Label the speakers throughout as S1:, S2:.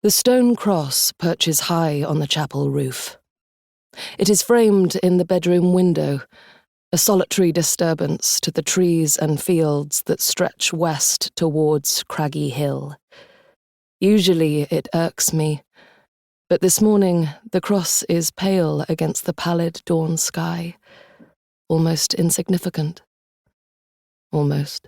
S1: The stone cross perches high on the chapel roof. It is framed in the bedroom window, a solitary disturbance to the trees and fields that stretch west towards Craggy Hill. Usually it irks me, but this morning the cross is pale against the pallid dawn sky, almost insignificant. Almost.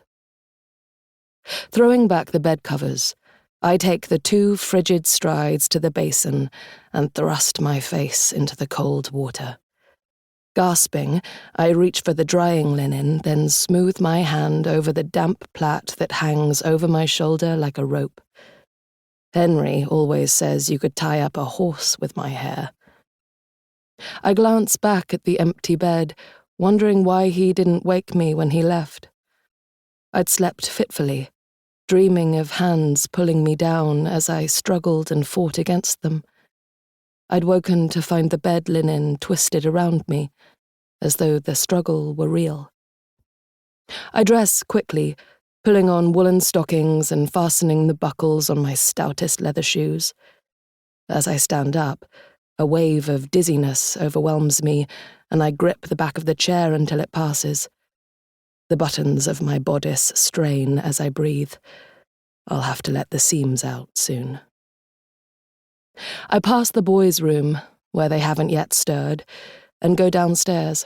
S1: Throwing back the bed covers, I take the 2 frigid strides to the basin and thrust my face into the cold water. Gasping, I reach for the drying linen, then smooth my hand over the damp plait that hangs over my shoulder like a rope. Henry always says you could tie up a horse with my hair. I glance back at the empty bed, wondering why he didn't wake me when he left. I'd slept fitfully, dreaming of hands pulling me down as I struggled and fought against them. I'd woken to find the bed linen twisted around me, as though the struggle were real. I dress quickly, pulling on woolen stockings and fastening the buckles on my stoutest leather shoes. As I stand up, a wave of dizziness overwhelms me, and I grip the back of the chair until it passes. The buttons of my bodice strain as I breathe. I'll have to let the seams out soon. I pass the boys' room, where they haven't yet stirred, and go downstairs.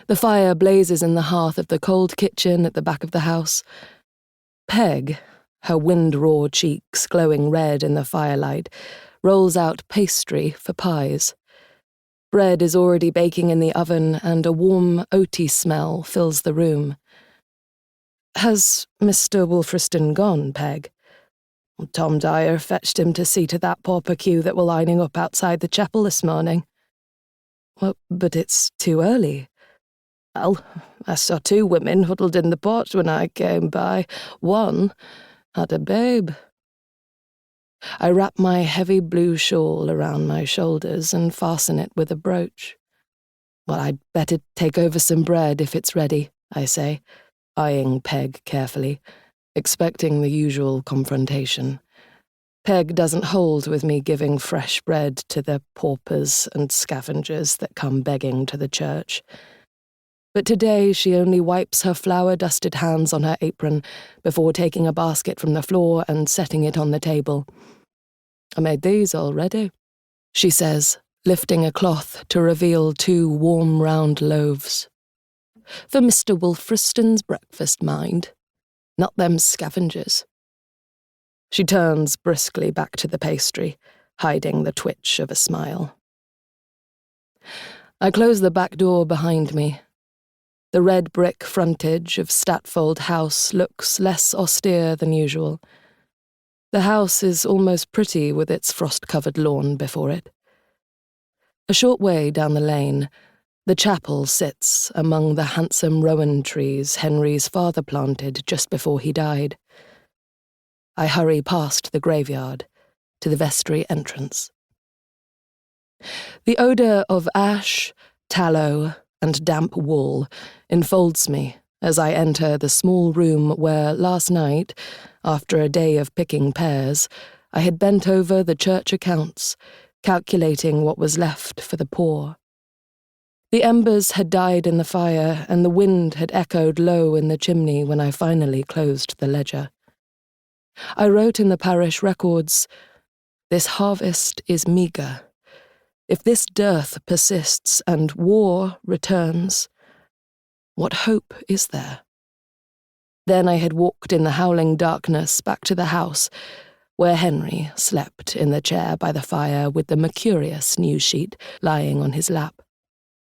S1: The fire blazes in the hearth of the cold kitchen at the back of the house. Peg, her wind-raw cheeks glowing red in the firelight, rolls out pastry for pies. Bread is already baking in the oven, and a warm, oaty smell fills the room. "Has Mr. Wolfreston gone, Peg?" "Tom Dyer fetched him to see to that pauper queue that were lining up outside the chapel this morning." "Well, but it's too early." "Well, I saw 2 women huddled in the porch when I came by. One had a babe." I wrap my heavy blue shawl around my shoulders and fasten it with a brooch. "Well, I'd better take over some bread if it's ready," I say, eyeing Peg carefully, expecting the usual confrontation. Peg doesn't hold with me giving fresh bread to the paupers and scavengers that come begging to the church. But today she only wipes her flour-dusted hands on her apron before taking a basket from the floor and setting it on the table. "I made these already," she says, lifting a cloth to reveal 2 warm round loaves. "For Mr. Wolfreston's breakfast, mind. Not them scavengers." She turns briskly back to the pastry, hiding the twitch of a smile. I close the back door behind me. The red brick frontage of Statfold House looks less austere than usual. The house is almost pretty with its frost-covered lawn before it. A short way down the lane, the chapel sits among the handsome rowan trees Henry's father planted just before he died. I hurry past the graveyard to the vestry entrance. The odour of ash, tallow, and damp wool enfolds me as I enter the small room where last night, after a day of picking pears, I had bent over the church accounts, calculating what was left for the poor. The embers had died in the fire, and the wind had echoed low in the chimney when I finally closed the ledger. I wrote in the parish records, "This harvest is meagre. If this dearth persists and war returns, what hope is there?" Then I had walked in the howling darkness back to the house, where Henry slept in the chair by the fire with the mercurius news sheet lying on his lap.